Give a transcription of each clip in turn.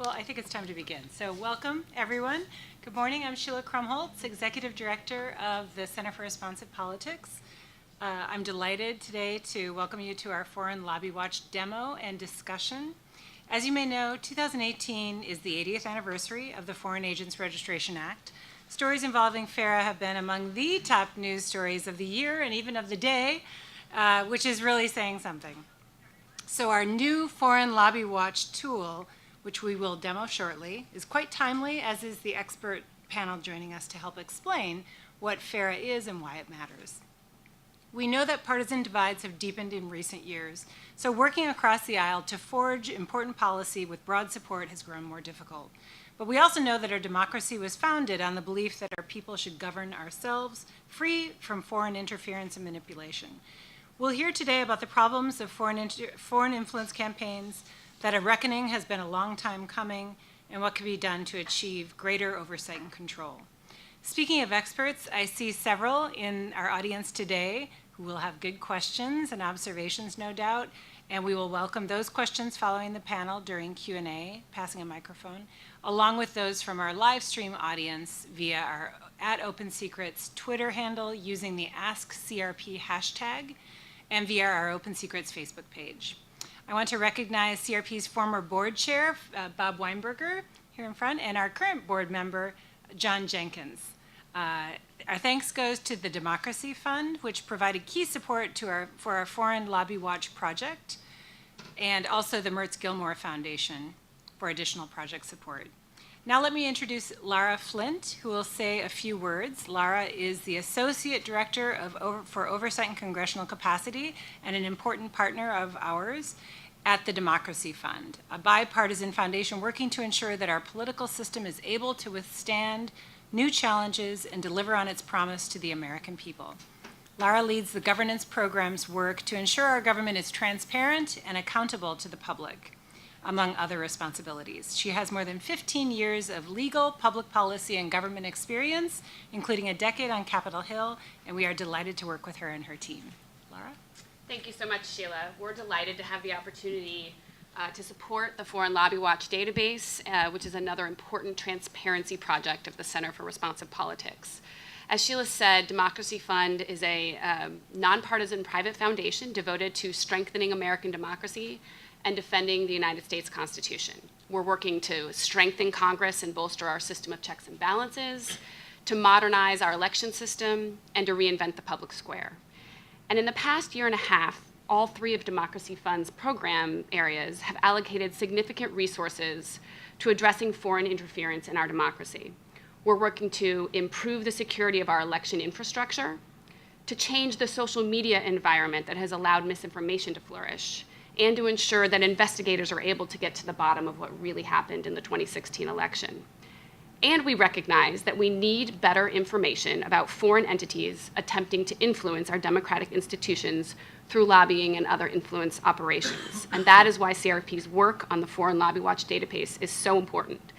Well, I think it's time to begin. So welcome, everyone. Good morning. I'm Sheila Krumholtz, Executive Director of the Center for Responsive Politics. I'm delighted today to welcome you to our Foreign Lobby Watch demo and discussion. As you may know, 2018 is the 80th anniversary of the Foreign Agents Registration Act. Stories involving FARA have been among the top news stories of the year and even of the day, which is really saying something. So our new Foreign Lobby Watch tool, which we will demo shortly, is quite timely, as is the expert panel joining us to help explain what FARA is and why it matters. We know that partisan divides have deepened in recent years, so working across the aisle to forge important policy with broad support has grown more difficult. But we also know that our democracy was founded on the belief that our people should govern ourselves, free from foreign interference and manipulation. We'll hear today about the problems of foreign influence campaigns, that a reckoning has been a long time coming, and what can be done to achieve greater oversight and control. Speaking of experts, I see several in our audience today who will have good questions and observations, no doubt, and we will welcome those questions following the panel during Q&A, passing a microphone, along with those from our live stream audience via our @OpenSecrets Twitter handle using the AskCRP hashtag and via our OpenSecrets Facebook page. I want to recognize CRP's former board chair, Bob Weinberger, here in front, and our current board member, John Jenkins. Our thanks goes to the Democracy Fund, which provided key support for our Foreign Lobby Watch project, and also the Mertz Gilmore Foundation for additional project support. Now let me introduce Lara Flint, who will say a few words. Lara is the Associate Director for Oversight and Congressional Capacity and an important partner of ours at the Democracy Fund, a bipartisan foundation working to ensure that our political system is able to withstand new challenges and deliver on its promise to the American people. Lara leads the governance program's work to ensure our government is transparent and accountable to the public, among other responsibilities. She has more than 15 years of legal, public policy, and government experience, including a decade on Capitol Hill, and we are delighted to work with her and her team. Lara? Thank you so much, Sheila. We're delighted to have the opportunity to support the Foreign Lobby Watch database, which is another important transparency project of the Center for Responsive Politics. As Sheila said, Democracy Fund is a nonpartisan private foundation devoted to strengthening American democracy and defending the United States Constitution. We're working to strengthen Congress and bolster our system of checks and balances, to modernize our election system, and to reinvent the public square. And in the past year and a half, all three of Democracy Fund's program areas have allocated significant resources to addressing foreign interference in our democracy. We're working to improve the security of our election infrastructure, to change the social media environment that has allowed misinformation to flourish, and to ensure that investigators are able to get to the bottom of what really happened in the 2016 election. And we recognize that we need better information about foreign entities attempting to influence our democratic institutions through lobbying and other influence operations. And that is why CRP's work on the Foreign Lobby Watch database is so important.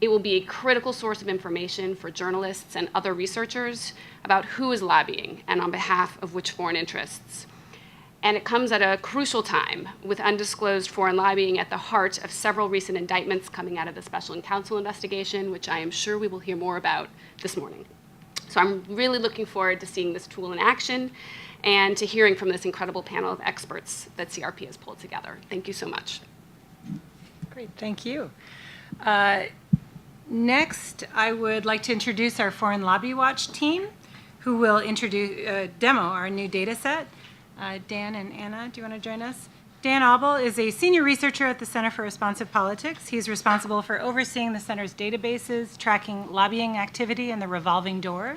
It will be a critical source of information for journalists and other researchers about who is lobbying and on behalf of which foreign interests. And it comes at a crucial time, with undisclosed foreign lobbying at the heart of several recent indictments coming out of the Special Counsel investigation, which I am sure we will hear more about this morning. So I'm really looking forward to seeing this tool in action and to hearing from this incredible panel of experts that CRP has pulled together. Thank you so much. Great, thank you. Next, I would like to introduce our Foreign Lobby Watch team, who will demo our new data set. Dan and Anna, do you want to join us? Dan Abel is a senior researcher at the Center for Responsive Politics. He's responsible for overseeing the center's databases, tracking lobbying activity, and the revolving door.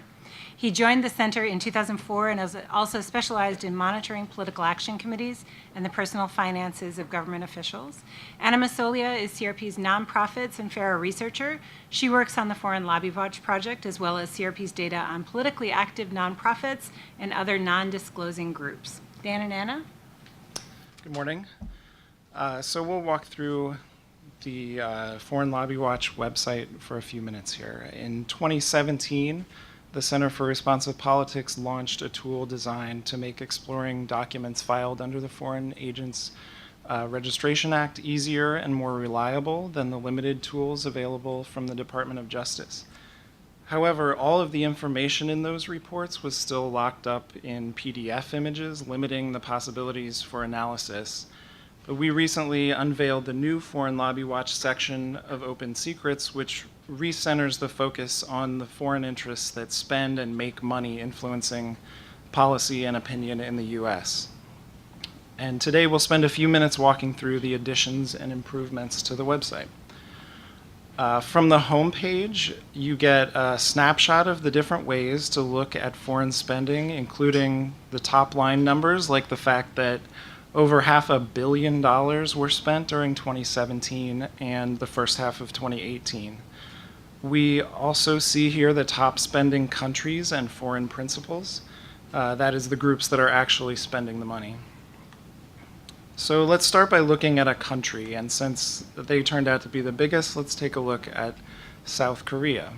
He joined the center in 2004 and has also specialized in monitoring political action committees and the personal finances of government officials. Anna Masolia is CRP's nonprofits and FARA researcher. She works on the Foreign Lobby Watch project, as well as CRP's data on politically active nonprofits and other non-disclosing groups. Dan and Anna? Good morning. So we'll walk through the Foreign Lobby Watch website for a few minutes here. In 2017, the Center for Responsive Politics launched a tool designed to make exploring documents filed under the Foreign Agents Registration Act easier and more reliable than the limited tools available from the Department of Justice. However, all of the information in those reports was still locked up in PDF images, limiting the possibilities for analysis. But we recently unveiled the new Foreign Lobby Watch section of OpenSecrets, which recenters the focus on the foreign interests that spend and make money influencing policy and opinion in the US. And today we'll spend a few minutes walking through the additions and improvements to the website. From the home page, you get a snapshot of the different ways to look at foreign spending, including the top line numbers, like the fact that over $500 million were spent during 2017 and the first half of 2018. We also see here the top spending countries and foreign principals. That is the groups that are actually spending the money. So let's start by looking at a country, and since they turned out to be the biggest, let's take a look at South Korea.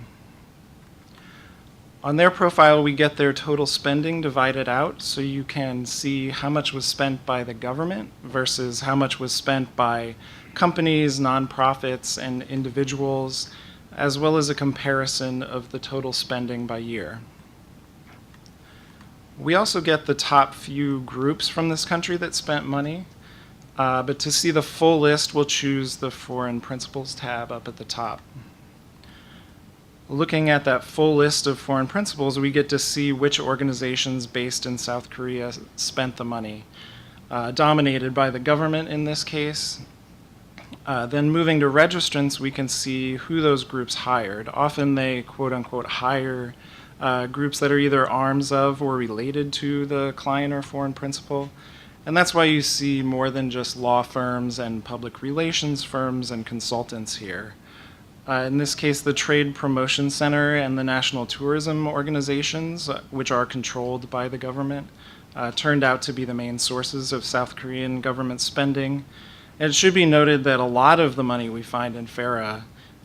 On their profile, we get their total spending divided out, so you can see how much was spent by the government versus how much was spent by companies, nonprofits, and individuals, as well as a comparison of the total spending by year. We also get the top few groups from this country that spent money. But to see the full list, we'll choose the Foreign Principals tab up at the top. Looking at that full list of foreign principals, we get to see which organizations based in South Korea spent the money, dominated by the government in this case. Then moving to registrants, we can see who those groups hired. Often they, quote unquote, hire groups that are either arms of or related to the client or foreign principal. And that's why you see more than just law firms and public relations firms and consultants here. In this case, the Trade Promotion Center and the National Tourism Organizations, which are controlled by the government, turned out to be the main sources of South Korean government spending. And it should be noted that a lot of the money we find in FARA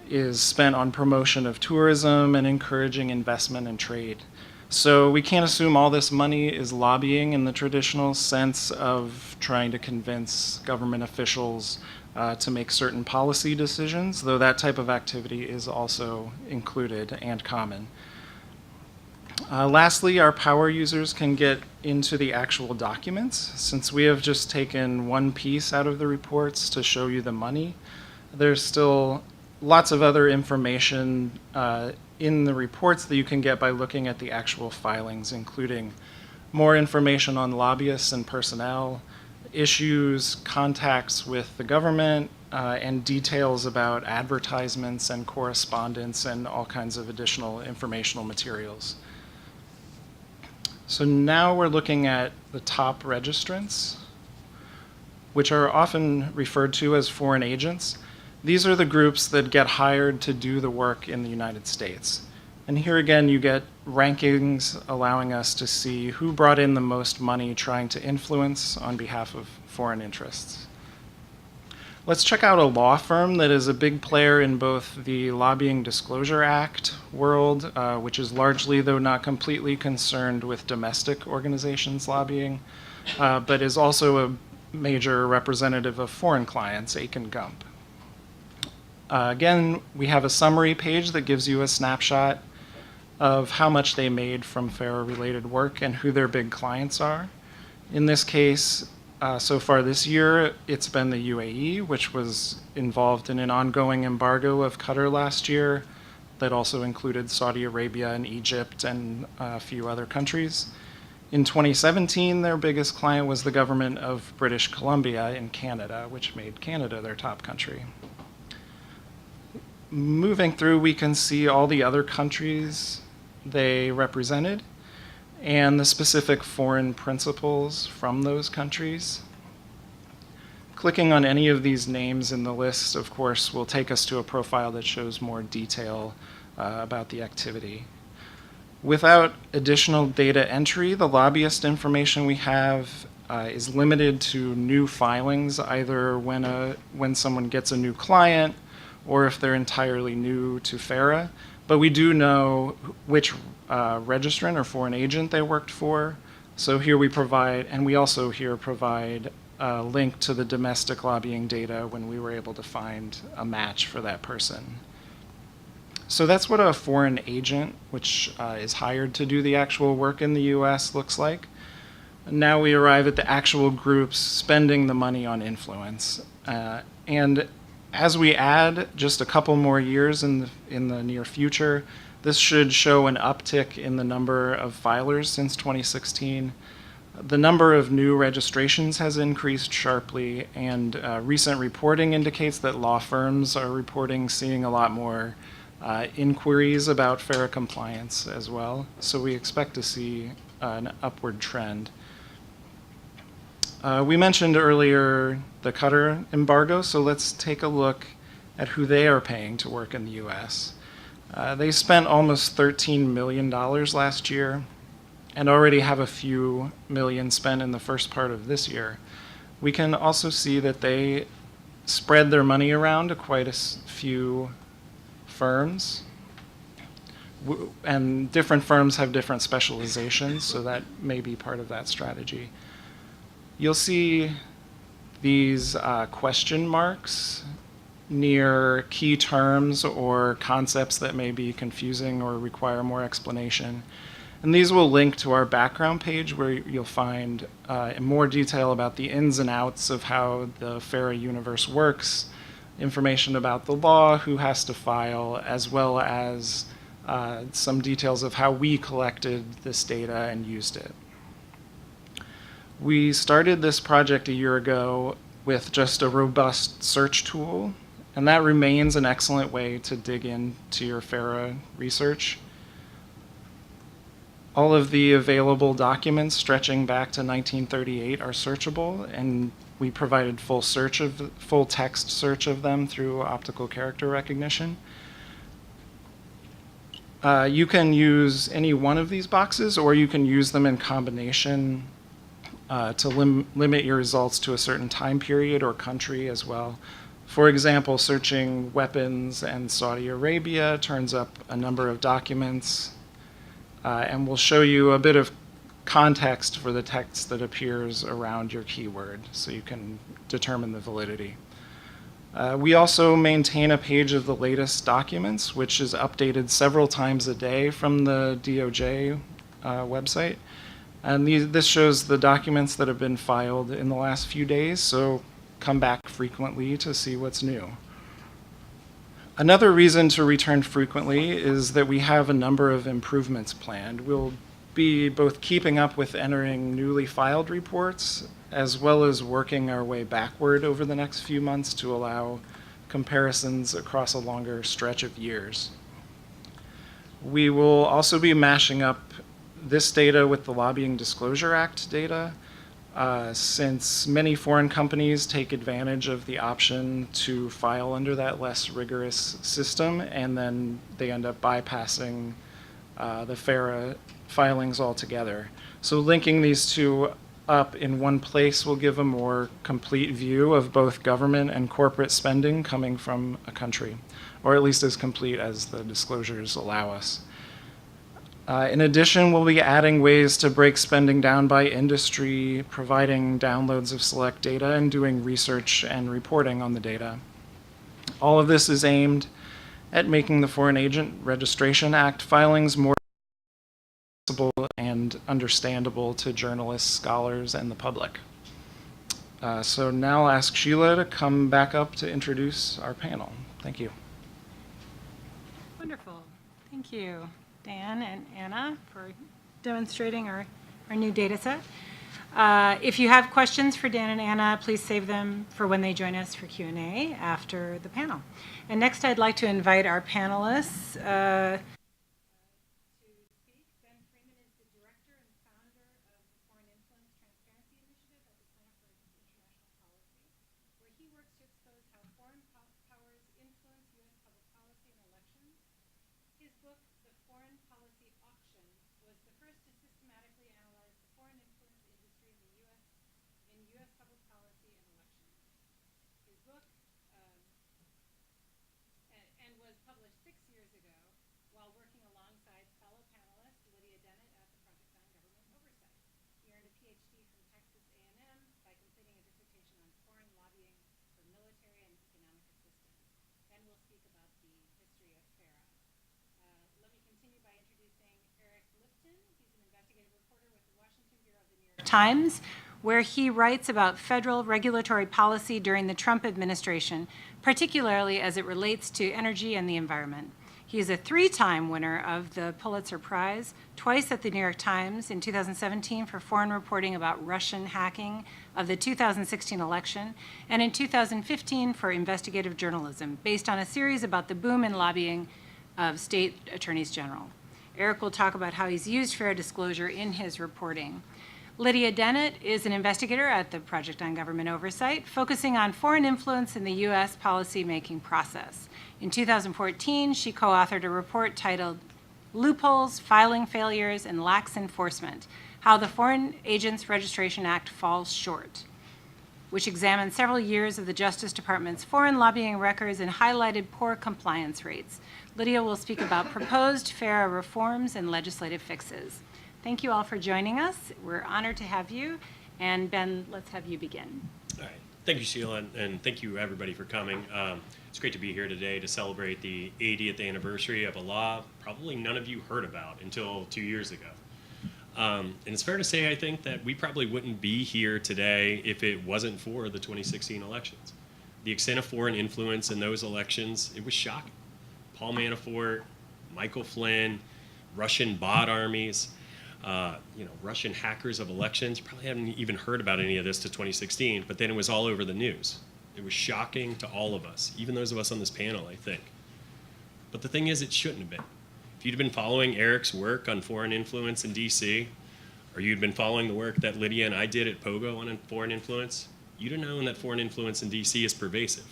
is spent on promotion of tourism and encouraging investment and trade. So we can't assume all this money is lobbying in the traditional sense of trying to convince government officials to make certain policy decisions, though that type of activity is also included and common. Lastly, our power users can get into the actual documents. Since we have just taken one piece out of the reports to show you the money, there's still lots of other information in the reports that you can get by looking at the actual filings, including more information on lobbyists and personnel, issues, contacts with the government, and details about advertisements and correspondence and all kinds of additional informational materials. So now we're looking at the top registrants, which are often referred to as foreign agents. These are the groups that get hired to do the work in the United States. And here again, you get rankings allowing us to see who brought in the most money trying to influence on behalf of foreign interests. Let's check out a law firm that is a big player in both the Lobbying Disclosure Act world, which is largely, though not completely, concerned with domestic organizations lobbying, but is also a major representative of foreign clients, Akin Gump. Again, we have a summary page that gives you a snapshot of how much they made from FARA-related work and who their big clients are. In this case, so far this year, it's been the UAE, which was involved in an ongoing embargo of Qatar last year that also included Saudi Arabia and Egypt and a few other countries. In 2017, their biggest client was the government of British Columbia in Canada, which made Canada their top country. Moving through, we can see all the other countries they represented and the specific foreign principals from those countries. Clicking on any of these names in the list, of course, will take us to a profile that shows more detail about the activity. Without additional data entry, the lobbyist information we have is limited to new filings, either when someone gets a new client or if they're entirely new to FARA. But we do know which registrant or foreign agent they worked for. So here we provide, and we also here provide link to the domestic lobbying data when we were able to find a match for that person. So that's what a foreign agent, which is hired to do the actual work in the US, looks like. Now we arrive at the actual groups spending the money on influence. And as we add just a couple more years in the near future, this should show an uptick in the number of filers since 2016. The number of new registrations has increased sharply, and recent reporting indicates that law firms are reporting seeing a lot more inquiries about FARA compliance as well. So we expect to see an upward trend. We mentioned earlier the Qatar embargo, so let's take a look at who they are paying to work in the US. They spent almost $13 million last year and already have a few million spent in the first part of this year. We can also see that they spread their money around to quite a few firms. And different firms have different specializations, so that may be part of that strategy. You'll see these question marks near key terms or concepts that may be confusing or require more explanation. And these will link to our background page where you'll find in more detail about the ins and outs of how the FARA universe works, information about the law, who has to file, as well as some details of how we collected this data and used it. We started this project a year ago with just a robust search tool, and that remains an excellent way to dig into your FARA research. All of the available documents stretching back to 1938 are searchable, and we provided full text search of them through optical character recognition. You can use any one of these boxes, or you can use them in combination to limit your results to a certain time period or country as well. For example, searching weapons and Saudi Arabia turns up a number of documents, and we'll show you a bit of context for the text that appears around your keyword so you can determine the validity. We also maintain a page of the latest documents, which is updated several times a day from the DOJ website. And this shows the documents that have been filed in the last few days, so come back frequently to see what's new. Another reason to return frequently is that we have a number of improvements planned. We'll be both keeping up with entering newly filed reports, as well as working our way backward over the next few months to allow comparisons across a longer stretch of years. We will also be mashing up this data with the Lobbying Disclosure Act data, since many foreign companies take advantage of the option to file under that less rigorous system, and then they end up bypassing the FARA filings altogether. So linking these two up in one place will give a more complete view of both government and corporate spending coming from a country, or at least as complete as the disclosures allow us. In addition, we'll be adding ways to break spending down by industry, providing downloads of select data, and doing research and reporting on the data. All of this is aimed at making the Foreign Agent Registration Act filings more accessible and understandable to journalists, scholars, and the public. So now I'll ask Sheila to come back up to introduce our panel. Thank you. Wonderful. Thank you, Dan and Anna, for demonstrating our new data set. If you have questions for Dan and Anna, please save them for when they join us for Q&A after the panel. And next, I'd like to invite our panelists. Times, where he writes about federal regulatory policy during the Trump administration, particularly as it relates to energy and the environment. He is a 3-time winner of the Pulitzer Prize, twice at the New York Times in 2017 for foreign reporting about Russian hacking of the 2016 election, and in 2015 for investigative journalism, based on a series about the boom in lobbying of state attorneys general. Eric will talk about how he's used fair disclosure in his reporting. Lydia Dennett is an investigator at the Project on Government Oversight, focusing on foreign influence in the U.S. policymaking process. In 2014, she co-authored a report titled Loopholes, Filing Failures, and Lax Enforcement, How the Foreign Agents Registration Act Falls Short, which examined several years of the Justice Department's foreign lobbying records and highlighted poor compliance rates. Lydia will speak about proposed FARA reforms and legislative fixes. Thank you all for joining us. We're honored to have you. And Ben, let's have you begin. All right. Thank you, Sheila, and thank you, everybody, for coming. It's great to be here today to celebrate the 80th anniversary of a law probably none of you heard about until 2 years ago. And it's fair to say, I think, that we probably wouldn't be here today if it wasn't for the 2016 elections. The extent of foreign influence in those elections, it was shocking. Paul Manafort, Michael Flynn, Russian bot armies, Russian hackers of elections. You probably haven't even heard about any of this to 2016, but then it was all over the news. It was shocking to all of us, even those of us on this panel, I think. But the thing is, it shouldn't have been. If you'd been following Eric's work on foreign influence in D.C., or you'd been following the work that Lydia and I did at POGO on foreign influence, you'd have known that foreign influence in D.C. is pervasive.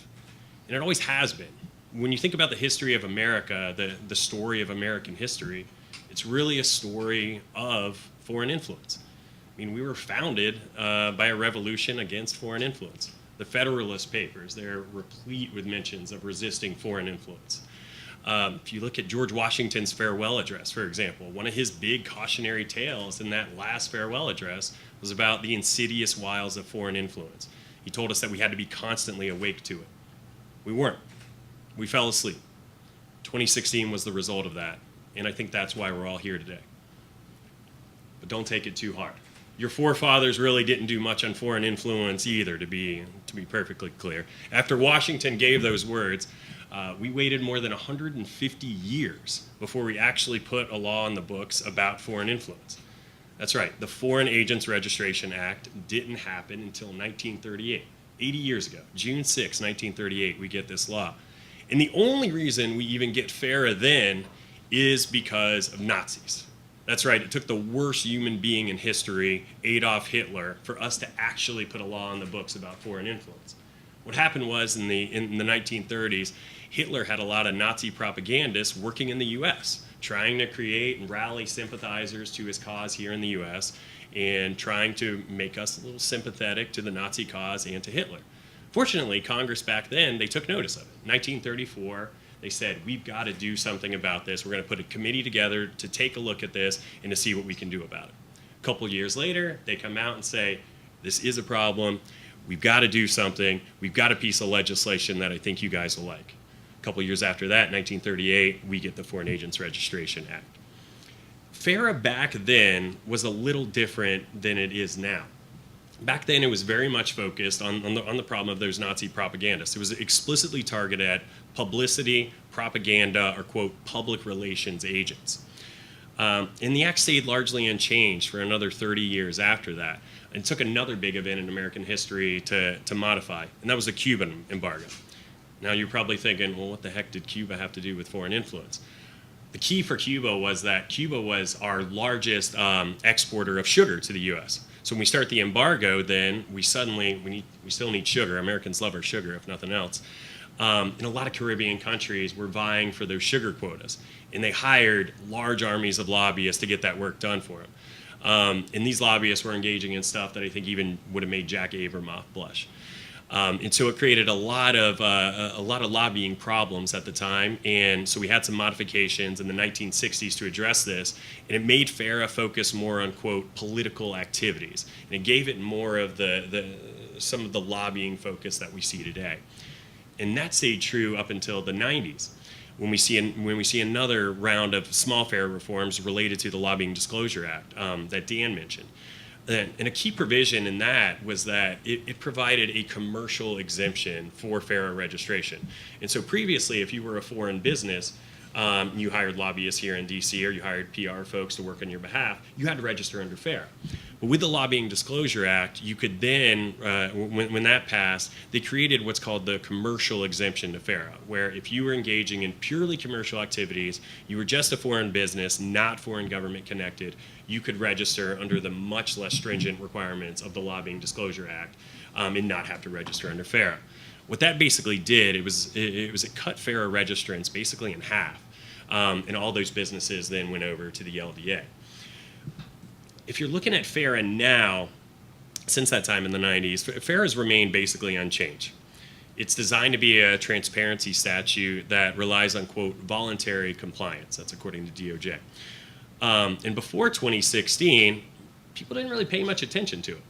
And it always has been. When you think about the history of America, the story of American history, it's really a story of foreign influence. I mean, we were founded by a revolution against foreign influence. The Federalist Papers, they're replete with mentions of resisting foreign influence. If you look at George Washington's farewell address, for example, one of his big cautionary tales in that last farewell address was about the insidious wiles of foreign influence. He told us that we had to be constantly awake to it. We weren't. We fell asleep. 2016 was the result of that, and I think that's why we're all here today. But don't take it too hard. Your forefathers really didn't do much on foreign influence either, to be perfectly clear. After Washington gave those words, we waited more than 150 years before we actually put a law on the books about foreign influence. That's right, the Foreign Agents Registration Act didn't happen until 1938, 80 years ago. June 6, 1938, we get this law. And the only reason we even get FARA then is because of Nazis. That's right, it took the worst human being in history, Adolf Hitler, for us to actually put a law on the books about foreign influence. What happened was in the 1930s, Hitler had a lot of Nazi propagandists working in the US, trying to create and rally sympathizers to his cause here in the US, and trying to make us a little sympathetic to the Nazi cause and to Hitler. Fortunately, Congress back then, they took notice of it. 1934, they said, we've got to do something about this. We're going to put a committee together to take a look at this and to see what we can do about it. A couple years later, they come out and say, this is a problem. We've got to do something. We've got a piece of legislation that I think you guys will like. A couple years after that, 1938, we get the Foreign Agents Registration Act. FARA back then was a little different than it is now. Back then, it was very much focused on the problem of those Nazi propagandists. It was explicitly targeted at publicity, propaganda, or, quote, public relations agents. And the act stayed largely unchanged for another 30 years after that. It took another big event in American history to modify, and that was the Cuban embargo. Now, you're probably thinking, well, what the heck did Cuba have to do with foreign influence? The key for Cuba was that Cuba was our largest exporter of sugar to the U.S. So when we start the embargo, then we still need sugar. Americans love our sugar, if nothing else. In a lot of Caribbean countries, we're vying for those sugar quotas, and they hired large armies of lobbyists to get that work done for them. And these lobbyists were engaging in stuff that I think even would have made Jack Abramoff blush. And so it created a lot of lobbying problems at the time, and so we had some modifications in the 1960s to address this, and it made FARA focus more on, quote, political activities, and it gave it more of some of the lobbying focus that we see today. And that stayed true up until the 90s, when we see another round of small FARA reforms related to the Lobbying Disclosure Act that Dan mentioned. And a key provision in that was that it provided a commercial exemption for FARA registration. And so previously, if you were a foreign business, you hired lobbyists here in DC, or you hired PR folks to work on your behalf, you had to register under FARA. But with the Lobbying Disclosure Act, you could then, when that passed, they created what's called the commercial exemption to FARA, where if you were engaging in purely commercial activities, you were just a foreign business, not foreign government connected, you could register under the much less stringent requirements of the Lobbying Disclosure Act and not have to register under FARA. What that basically did, it cut FARA registrants basically in half, and all those businesses then went over to the LDA. If you're looking at FARA now, since that time in the 90s, FARA has remained basically unchanged. It's designed to be a transparency statute that relies on, quote, voluntary compliance. That's according to DOJ. And before 2016, people didn't really pay much attention to it.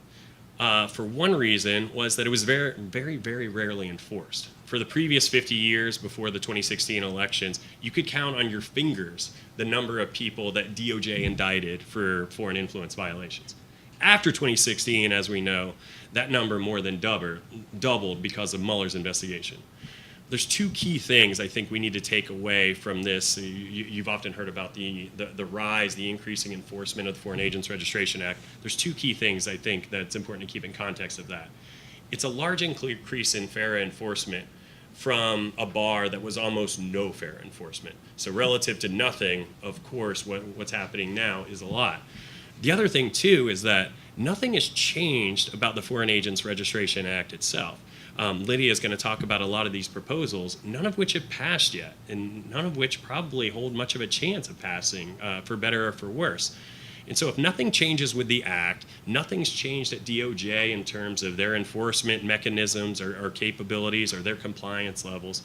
For one reason was that it was very, very, very rarely enforced. For the previous 50 years before the 2016 elections, you could count on your fingers the number of people that DOJ indicted for foreign influence violations. After 2016, as we know, that number more than doubled because of Mueller's investigation. There's two key things I think we need to take away from this. You've often heard about the rise, the increasing enforcement of the Foreign Agents Registration Act. There's two key things I think that's important to keep in context of that. It's a large increase in FARA enforcement from a bar that was almost no FARA enforcement. So relative to nothing, of course, what's happening now is a lot. The other thing, too, is that nothing has changed about the Foreign Agents Registration Act itself. Lydia is going to talk about a lot of these proposals, none of which have passed yet, and none of which probably hold much of a chance of passing, for better or for worse. And so if nothing changes with the act, nothing's changed at DOJ in terms of their enforcement mechanisms or capabilities or their compliance levels.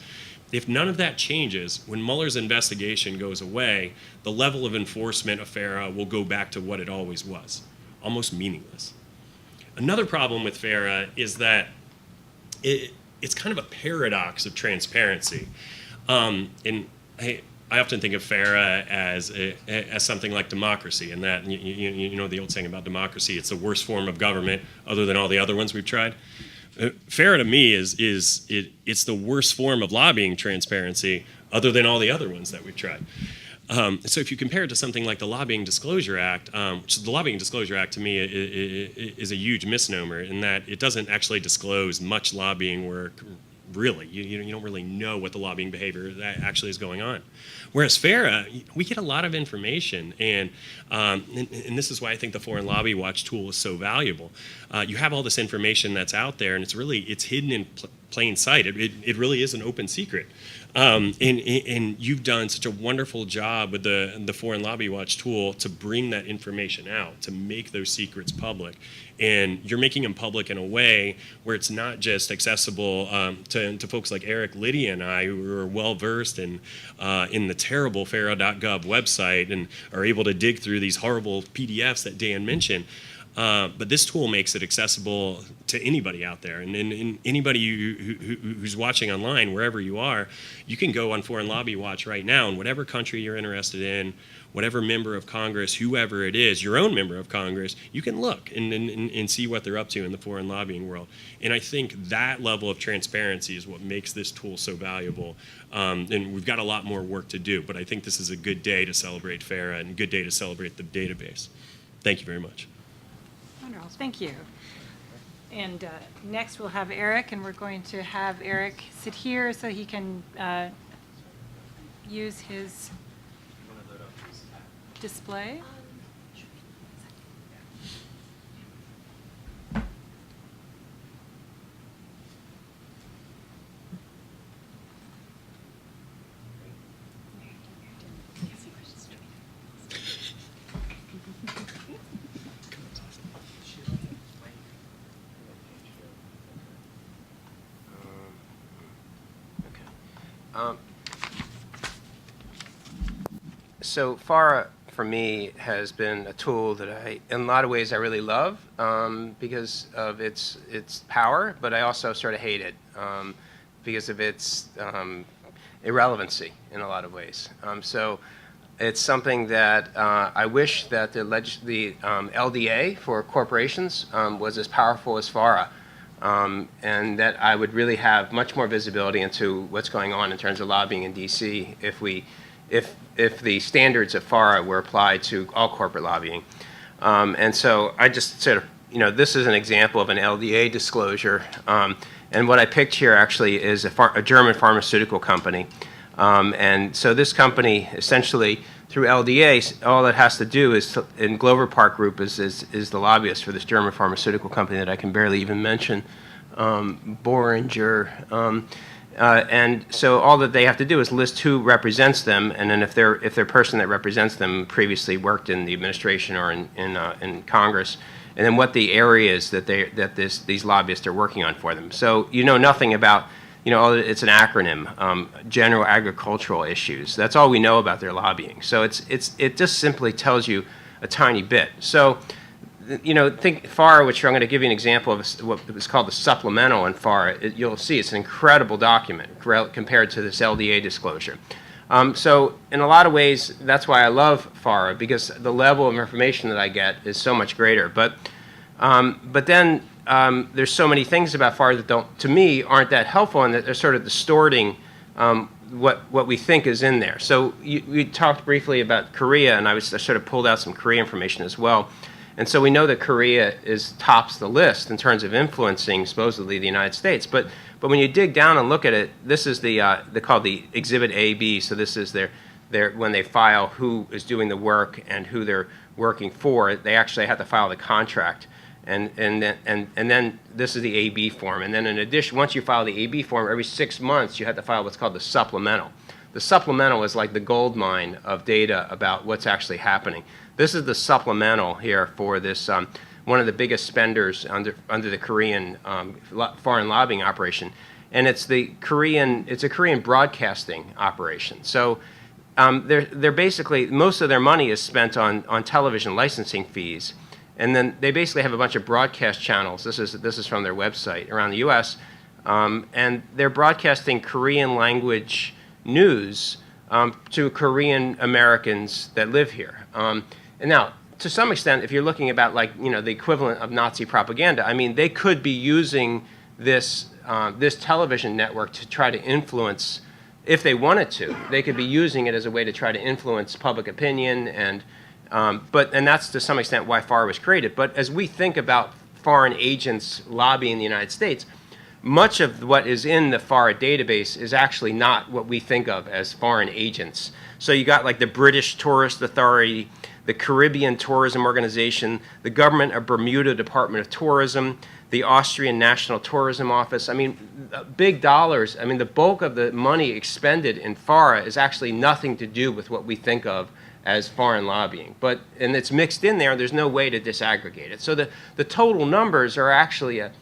If none of that changes, when Mueller's investigation goes away, the level of enforcement of FARA will go back to what it always was, almost meaningless. Another problem with FARA is that it's kind of a paradox of transparency. And I often think of FARA as something like democracy, and that you know the old saying about democracy, it's the worst form of government other than all the other ones we've tried. FARA to me it's the worst form of lobbying transparency other than all the other ones that we've tried. So if you compare it to something like the Lobbying Disclosure Act, which the Lobbying Disclosure Act to me is a huge misnomer in that it doesn't actually disclose much lobbying work. Really, you don't really know what the lobbying behavior that actually is going on. Whereas FARA, we get a lot of information, and this is why I think the Foreign Lobby Watch tool is so valuable. You have all this information that's out there, and it's hidden in plain sight. It really is an open secret. And you've done such a wonderful job with the Foreign Lobby Watch tool to bring that information out, to make those secrets public. And you're making them public in a way where it's not just accessible to folks like Eric, Lydia, and I, who are well-versed in the terrible FARA.gov website and are able to dig through these horrible PDFs that Dan mentioned. But this tool makes it accessible to anybody out there. And anybody who's watching online, wherever you are, you can go on Foreign Lobby Watch right now, and whatever country you're interested in, whatever member of Congress, whoever it is, your own member of Congress, you can look and see what they're up to in the foreign lobbying world. And I think that level of transparency is what makes this tool so valuable. And we've got a lot more work to do, but I think this is a good day to celebrate FARA and a good day to celebrate the database. Thank you very much. Wonderful, thank you. And next we'll have Eric, and we're going to have Eric sit here so he can use his display. So FARA, for me, has been a tool that in a lot of ways, I really love because of its power, but I also sort of hate it because of its irrelevancy in a lot of ways. So It's something that I wish that the LDA for corporations was as powerful as FARA, and that I would really have much more visibility into what's going on in terms of lobbying in D.C. if the standards of FARA were applied to all corporate lobbying. And so I just sort of, this is an example of an LDA disclosure. And what I picked here actually is a German pharmaceutical company. And so this company, essentially, through LDA, all it has to do is, in Glover Park Group is the lobbyist for this German pharmaceutical company that I can barely even mention, Boehringer. And so all that they have to do is list who represents them, and then if their person that represents them previously worked in the administration or in Congress, and then what the areas that these lobbyists are working on for them. So you know nothing about, it's an acronym, general agricultural issues. That's all we know about their lobbying. So it just simply tells you a tiny bit. So, think FARA, which I'm going to give you an example of what is called the supplemental in FARA. You'll see it's an incredible document compared to this LDA disclosure. So in a lot of ways, that's why I love FARA, because the level of information that I get is so much greater. But then there's so many things about FARA that to me, aren't that helpful, and that they're sort of distorting what we think is in there. So we talked briefly about Korea, and I sort of pulled out some Korea information as well. And so we know that Korea tops the list in terms of influencing supposedly the United States. But when you dig down and look at it, this is they're called the Exhibit AB. So this is when they file who is doing the work and who they're working for. They actually have to file the contract, and then this is the AB form. And then in addition, once you file the AB form, every 6 months you have to file what's called the supplemental. The supplemental is like the gold mine of data about what's actually happening. This is the supplemental here for this one of the biggest spenders under the Korean foreign lobbying operation, and it's a Korean broadcasting operation. So they're basically, most of their money is spent on television licensing fees, and then they basically have a bunch of broadcast channels. This is from their website around the U.S. And they're broadcasting Korean language news to Korean Americans that live here. And now, to some extent, if you're looking about the equivalent of Nazi propaganda, I mean, they could be using this television network to try to influence, if they wanted to. They could be using it as a way to try to influence public opinion, and that's to some extent why FARA was created. But as we think about foreign agents lobbying the United States, much of what is in the FARA database is actually not what we think of as foreign agents. So you got the British Tourist Authority, the Caribbean Tourism Organization, the Government of Bermuda Department of Tourism, the Austrian National Tourism Office. I mean, big dollars. I mean, the bulk of the money expended in FARA is actually nothing to do with what we think of as foreign lobbying. And it's mixed in there, and there's no way to disaggregate it. So the total numbers are actually a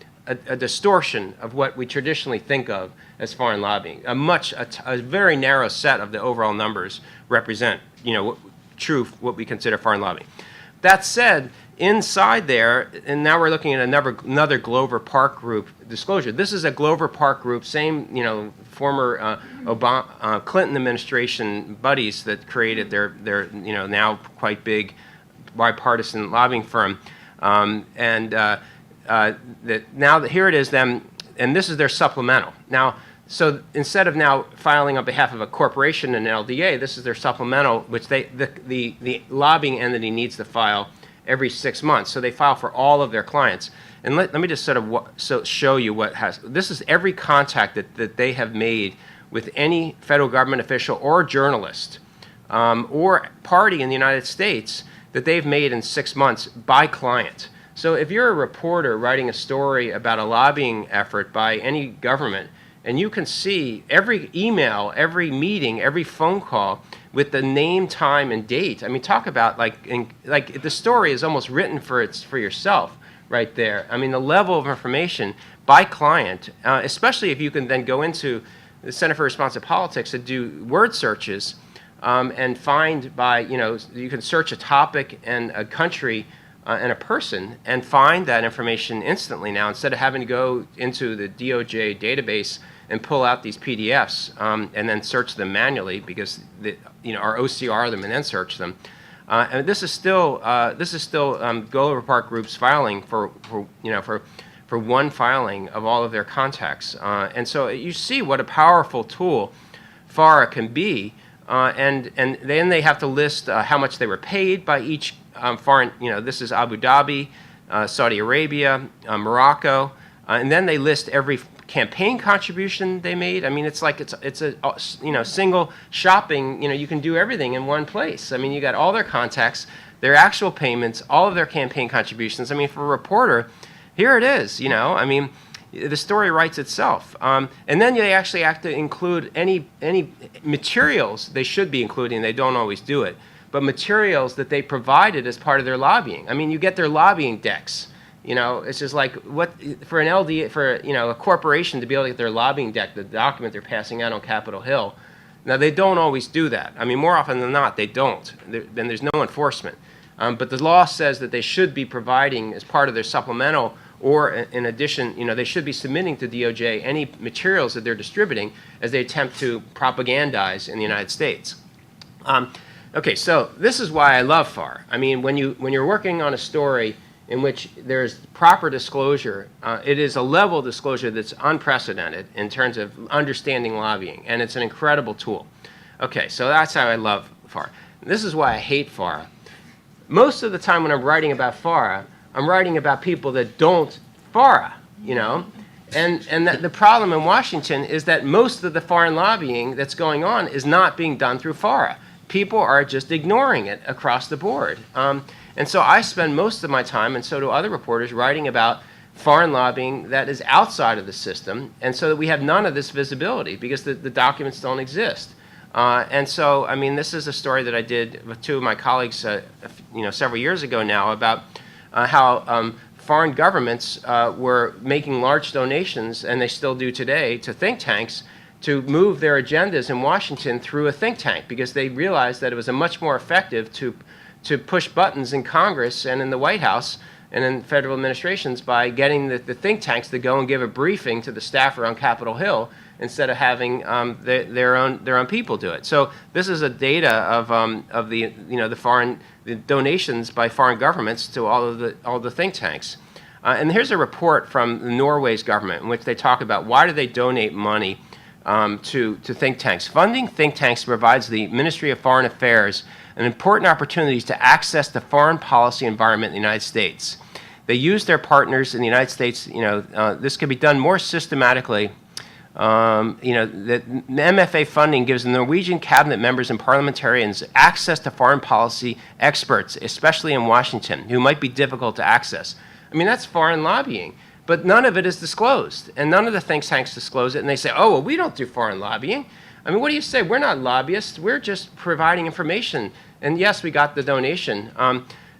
distortion of what we traditionally think of as foreign lobbying. A very narrow set of the overall numbers represent, what we consider foreign lobbying. That said, inside there, and now we're looking at another Glover Park Group disclosure. This is a Glover Park Group, same, former Clinton administration buddies that created their now quite big bipartisan lobbying firm, here it is then, and this is their supplemental. Now, so instead of now filing on behalf of a corporation and an LDA, this is their supplemental, which the lobbying entity needs to file every 6 months. So they file for all of their clients. And let me just sort of show you this is every contact that they have made with any federal government official or journalist or party in the United States that they've made in 6 months by client. So if you're a reporter writing a story about a lobbying effort by any government, and you can see every email, every meeting, every phone call with the name, time, and date. I mean, talk about the story is almost written for yourself right there. I mean, the level of information by client, especially if you can then go into the Center for Responsive Politics and do word searches and find you can search a topic and a country and a person and find that information instantly now, instead of having to go into the DOJ database and pull out these PDFs and then search them manually because or OCR them and then search them. And this is still Go Report Group's filing for one filing of all of their contacts. And so you see what a powerful tool FARA can be. And then they have to list how much they were paid by each foreign, this is Abu Dhabi, Saudi Arabia, Morocco, and then they list every campaign contribution they made. I mean, it's like it's a single shopping. You can do everything in one place. I mean, you got all their contacts, their actual payments, all of their campaign contributions. I mean, for a reporter, here it is. I mean, the story writes itself. And then they actually have to include any materials they should be including. They don't always do it, but materials that they provided as part of their lobbying. I mean, you get their lobbying decks. It's just like what for an LD for a corporation to be able to get their lobbying deck, the document they're passing out on Capitol Hill. Now they don't always do that. I mean, more often than not, they don't. Then there's no enforcement. But the law says that they should be providing as part of their supplemental, or in addition, they should be submitting to DOJ any materials that they're distributing as they attempt to propagandize in the United States. Okay, so this is why I love FAR. I mean, when you're working on a story in which there's proper disclosure, it is a level of disclosure that's unprecedented in terms of understanding lobbying, and it's an incredible tool. Okay, so that's how I love FAR. This is why I hate FAR. Most of the time when I'm writing about FAR, I'm writing about people that don't FARA, And the problem in Washington is that most of the foreign lobbying that's going on is not being done through FARA. People are just ignoring it across the board. And so I spend most of my time, and so do other reporters, writing about foreign lobbying that is outside of the system, and so that we have none of this visibility because the documents don't exist. And so, I mean, this is a story that I did with two of my colleagues, several years ago now, about how foreign governments were making large donations, and they still do today, to think tanks to move their agendas in Washington through a think tank because they realized that it was a much more effective to push buttons in Congress and in the White House and in federal administrations by getting the think tanks to go and give a briefing to the staffer on Capitol Hill instead of having their own people do it. So this is a data of the the donations by foreign governments to all the think tanks. And here's a report from Norway's government in which they talk about why do they donate money to think tanks. Funding think tanks provides the Ministry of Foreign Affairs an important opportunity to access the foreign policy environment in the United States. They use their partners in the United States. This can be done more systematically. The MFA funding gives the Norwegian cabinet members and parliamentarians access to foreign policy experts, especially in Washington, who might be difficult to access. I mean, that's foreign lobbying. But none of it is disclosed, and none of the think tanks disclose it, and they say, oh, well, we don't do foreign lobbying. I mean, what do you say? We're not lobbyists. We're just providing information. And yes, we got the donation.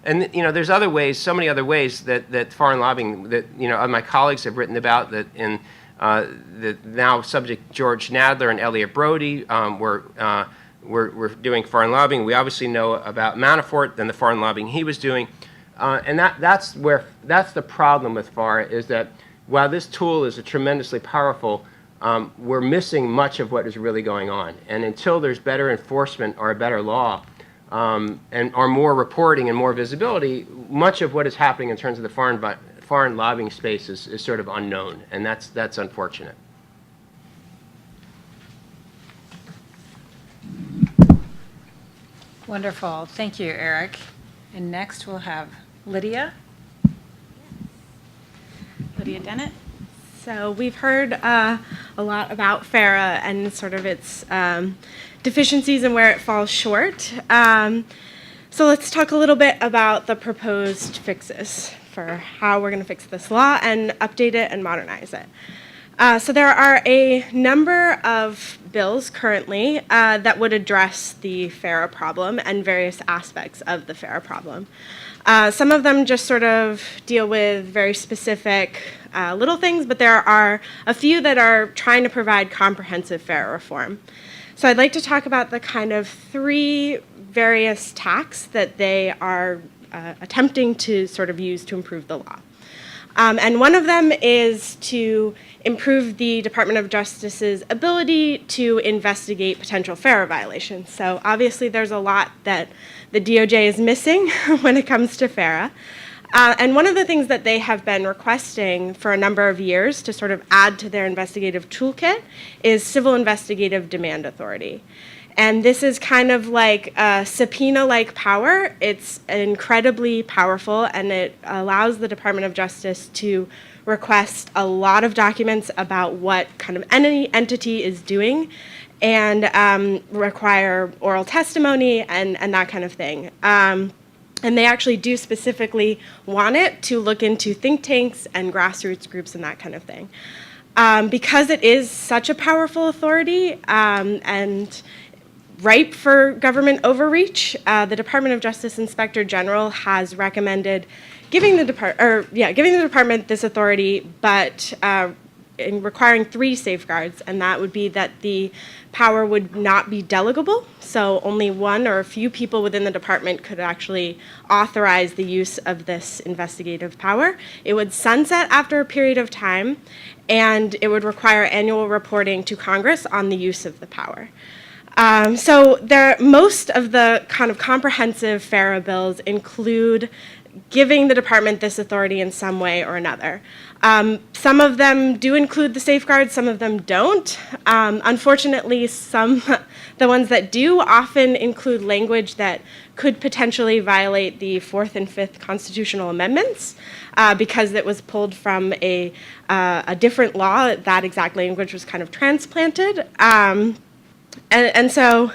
And there's other ways, so many other ways that foreign lobbying that my colleagues have written about that in the now subject George Nadler and Elliot Brody were doing foreign lobbying. We obviously know about Manafort and the foreign lobbying he was doing. And that's the problem with FARA is that while this tool is a tremendously powerful, we're missing much of what is really going on. And until there's better enforcement or a better law or more reporting and more visibility, much of what is happening in terms of the foreign lobbying space is sort of unknown, and that's unfortunate. Wonderful. Thank you, Eric. And next we'll have Lydia. Lydia Dennett. So we've heard a lot about FARA and sort of its deficiencies and where it falls short. So let's talk a little bit about the proposed fixes for how we're going to fix this law and update it and modernize it. So there are a number of bills currently that would address the FARA problem and various aspects of the FARA problem. Some of them just sort of deal with very specific little things, but there are a few that are trying to provide comprehensive FARA reform. So I'd like to talk about the kind of three various tacks that they are attempting to sort of use to improve the law. And one of them is to improve the Department of Justice's ability to investigate potential FARA violations. So obviously there's a lot that the DOJ is missing when it comes to FARA. And one of the things that they have been requesting for a number of years to sort of add to their investigative toolkit is civil investigative demand authority. And this is kind of like a subpoena-like power. It's incredibly powerful, and it allows the Department of Justice to request a lot of documents about what kind of any entity is doing and require oral testimony and that kind of thing. And they actually do specifically want it to look into think tanks and grassroots groups and that kind of thing. Because it is such a powerful authority and ripe for government overreach, the Department of Justice Inspector General has recommended giving the department this authority, but in requiring 3 safeguards, and that would be that the power would not be delegable, so only one or a few people within the department could actually authorize the use of this investigative power. It would sunset after a period of time, and it would require annual reporting to Congress on the use of the power. So most of the kind of comprehensive FARA bills include giving the department this authority in some way or another. Some of them do include the safeguards, some of them don't. Unfortunately, the ones that do often include language that could potentially violate the 4th and 5th constitutional amendments because it was pulled from a different law. That exact language was kind of transplanted. And so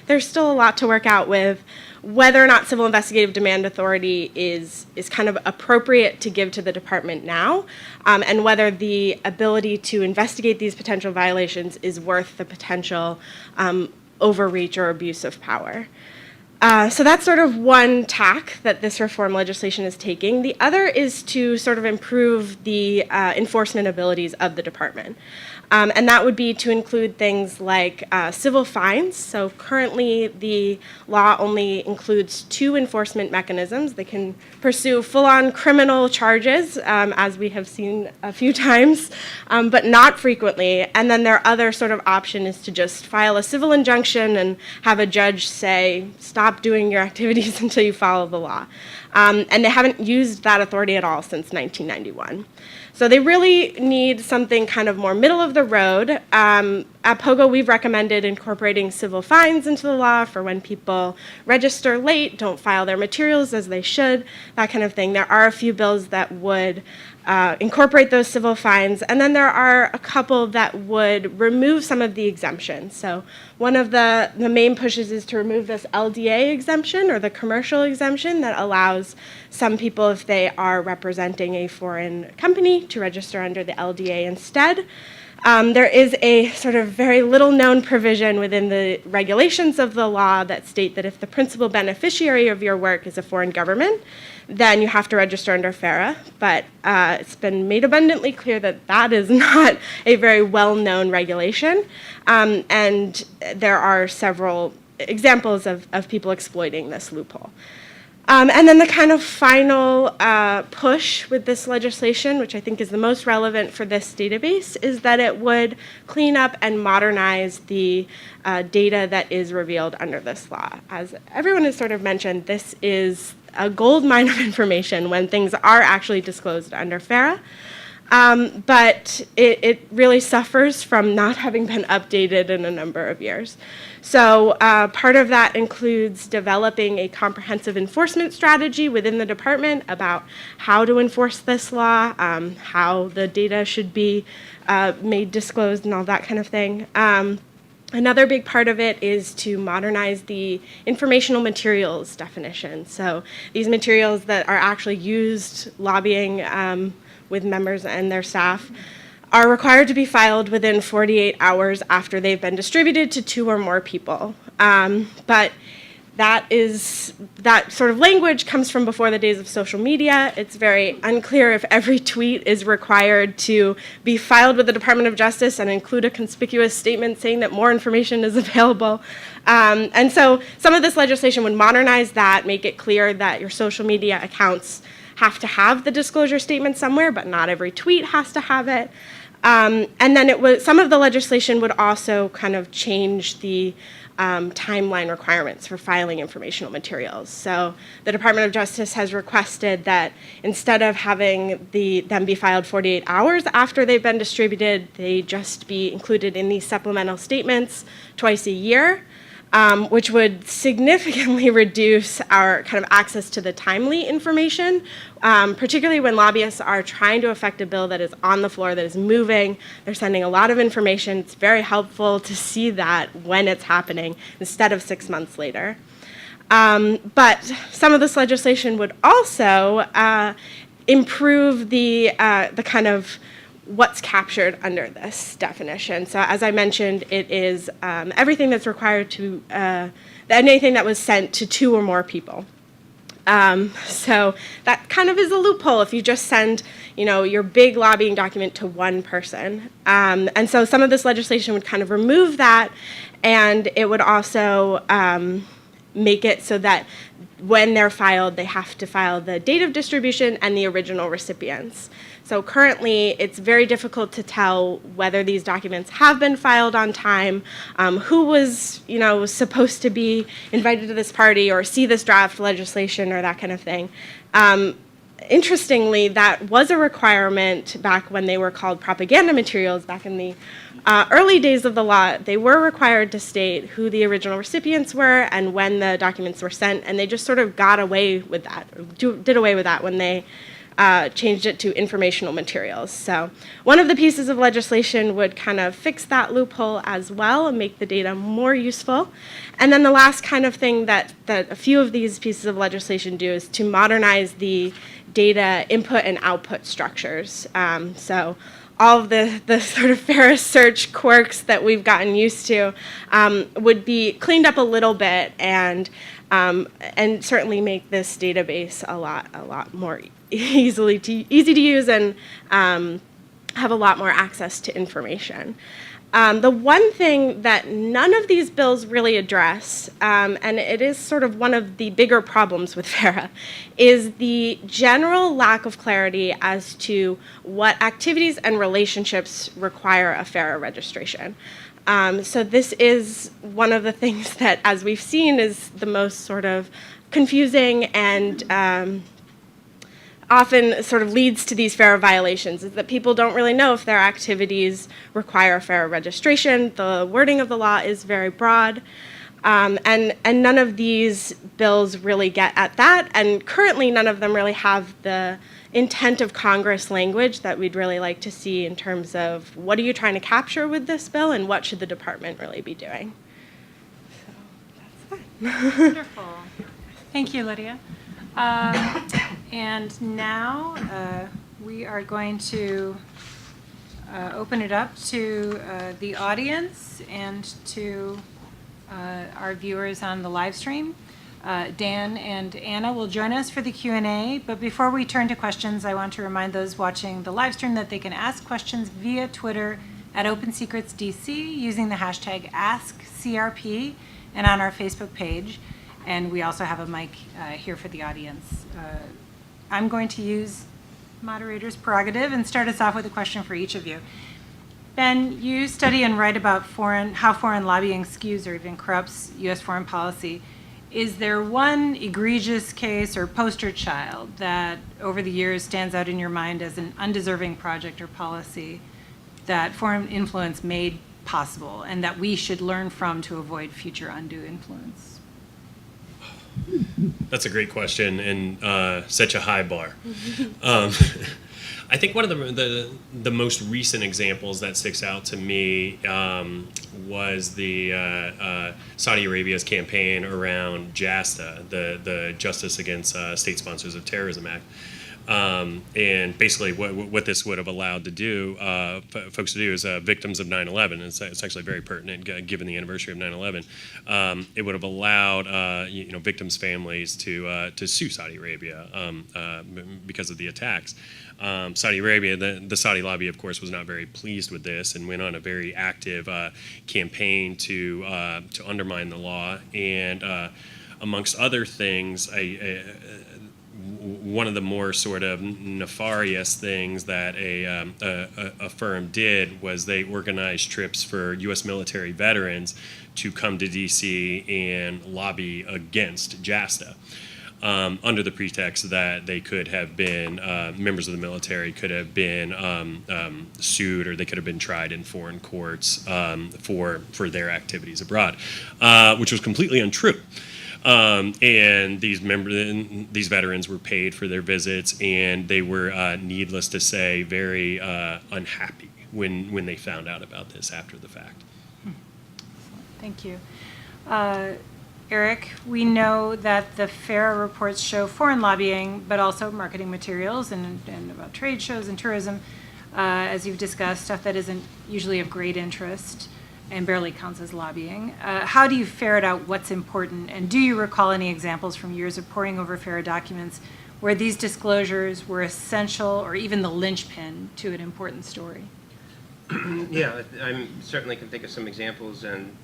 there's still a lot to work out with whether or not civil investigative demand authority is kind of appropriate to give to the department now, and whether the ability to investigate these potential violations is worth the potential overreach or abuse of power. So that's sort of one tack that this reform legislation is taking. The other is to sort of improve the enforcement abilities of the department. And that would be to include things like civil fines. So currently the law only includes 2 enforcement mechanisms. They can pursue full-on criminal charges, as we have seen a few times, but not frequently. And then their other sort of option is to just file a civil injunction and have a judge say, stop doing your activities until you follow the law. And they haven't used that authority at all since 1991. So they really need something kind of more middle of the road. At POGO, we've recommended incorporating civil fines into the law for when people register late, don't file their materials as they should, that kind of thing. There are a few bills that would incorporate those civil fines, and then there are a couple that would remove some of the exemptions. So one of the main pushes is to remove this LDA exemption, or the commercial exemption, that allows some people, if they are representing a foreign company, to register under the LDA instead. There is a sort of very little known provision within the regulations of the law that state that if the principal beneficiary of your work is a foreign government, then you have to register under FARA. But it's been made abundantly clear that that is not a very well-known regulation. And there are several examples of people exploiting this loophole. And then the kind of final push with this legislation, which I think is the most relevant for this database, is that it would clean up and modernize the data that is revealed under this law. As everyone has sort of mentioned, this is a gold mine of information when things are actually disclosed under FARA. But it really suffers from not having been updated in a number of years. So part of that includes developing a comprehensive enforcement strategy within the department about how to enforce this law, how the data should be made disclosed and all that kind of thing. Another big part of it is to modernize the informational materials definition. So these materials that are actually used lobbying with members and their staff are required to be filed within 48 hours after they've been distributed to 2 or more people. But that sort of language comes from before the days of social media. It's very unclear if every tweet is required to be filed with the Department of Justice and include a conspicuous statement saying that more information is available. And so some of this legislation would modernize that, make it clear that your social media accounts have to have the disclosure statement somewhere, but not every tweet has to have it. And then some of the legislation would also kind of change the timeline requirements for filing informational materials. So the Department of Justice has requested that instead of having them be filed 48 hours after they've been distributed, they just be included in these supplemental statements twice a year, which would significantly reduce our kind of access to the timely information, particularly when lobbyists are trying to affect a bill that is on the floor, that is moving. They're sending a lot of information. It's very helpful to see that when it's happening instead of 6 months later. But some of this legislation would also improve the kind of what's captured under this definition. So as I mentioned, it is everything that's required to, anything that was sent to 2 or more people. So that kind of is a loophole if you just send, your big lobbying document to one person. And so some of this legislation would kind of remove that, and it would also make it so that when they're filed, they have to file the date of distribution and the original recipients. So currently, it's very difficult to tell whether these documents have been filed on time, who was, supposed to be invited to this party or see this draft legislation or that kind of thing. Interestingly, that was a requirement back when they were called propaganda materials, back in the early days of the law. They were required to state who the original recipients were and when the documents were sent, and they just sort of got away with that, did away with that when they changed it to informational materials. So one of the pieces of legislation would kind of fix that loophole as well and make the data more useful. And then the last kind of thing that a few of these pieces of legislation do is to modernize the data input and output structures. So all of the sort of FARA search quirks that we've gotten used to would be cleaned up a little bit and certainly make this database a lot more easy to use and have a lot more access to information. The one thing that none of these bills really address, and it is sort of one of the bigger problems with FARA, is the general lack of clarity as to what activities and relationships require a FARA registration. So this is one of the things that, as we've seen, is the most sort of confusing and often sort of leads to these FARA violations, is that people don't really know if their activities require a FARA registration. The wording of the law is very broad, and none of these bills really get at that, and currently none of them really have the intent of Congress language that we'd really like to see in terms of what are you trying to capture with this bill and what should the department really be doing. So that's that. Wonderful. Thank you, Lydia. And now we are going to open it up to the audience and to our viewers on the live stream. Dan and Anna will join us for the Q&A, but before we turn to questions, I want to remind those watching the live stream that they can ask questions via Twitter at OpenSecretsDC using the hashtag AskCRP and on our Facebook page. And we also have a mic here for the audience. I'm going to use moderator's prerogative and start us off with a question for each of you. Ben, you study and write about how foreign lobbying skews or even corrupts U.S. foreign policy. Is there one egregious case or poster child that over the years stands out in your mind as an undeserving project or policy that foreign influence made possible and that we should learn from to avoid future undue influence? That's a great question and such a high bar. I think one of the most recent examples that sticks out to me was the Saudi Arabia's campaign around JASTA, the Justice Against State Sponsors of Terrorism Act. And basically what this would have allowed to do, folks to do is victims of 9/11. It's actually very pertinent given the anniversary of 9/11. It would have allowed victims' families to sue Saudi Arabia because of the attacks. Saudi Arabia, the Saudi lobby, of course, was not very pleased with this and went on a very active campaign to undermine the law. And amongst other things, one of the more sort of nefarious things that a firm did was they organized trips for U.S. military veterans to come to D.C. and lobby against JASTA. Under the pretext that they could have been, members of the military could have been sued, or they could have been tried in foreign courts for their activities abroad, which was completely untrue. And these veterans were paid for their visits, and they were, needless to say, very unhappy when they found out about this after the fact. Thank you. Eric, we know that the FARA reports show foreign lobbying, but also marketing materials and about trade shows and tourism, as you've discussed, stuff that isn't usually of great interest and barely counts as lobbying. How do you ferret out what's important, and do you recall any examples from years of poring over FARA documents where these disclosures were essential or even the linchpin to an important story? Yeah, I certainly can think of some examples, and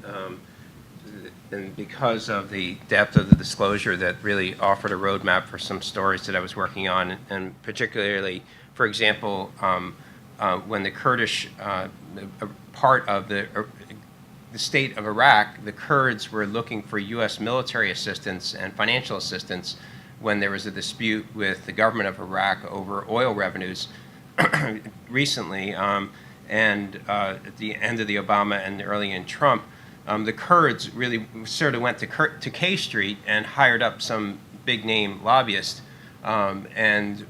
because of the depth of the disclosure, that really offered a roadmap for some stories that I was working on, and particularly, for example, when the Kurdish part of the state of Iraq, the Kurds were looking for U.S. military assistance and financial assistance when there was a dispute with the government of Iraq over oil revenues recently, and at the end of the Obama and early in Trump. The Kurds really sort of went to K Street and hired up some big-name lobbyists and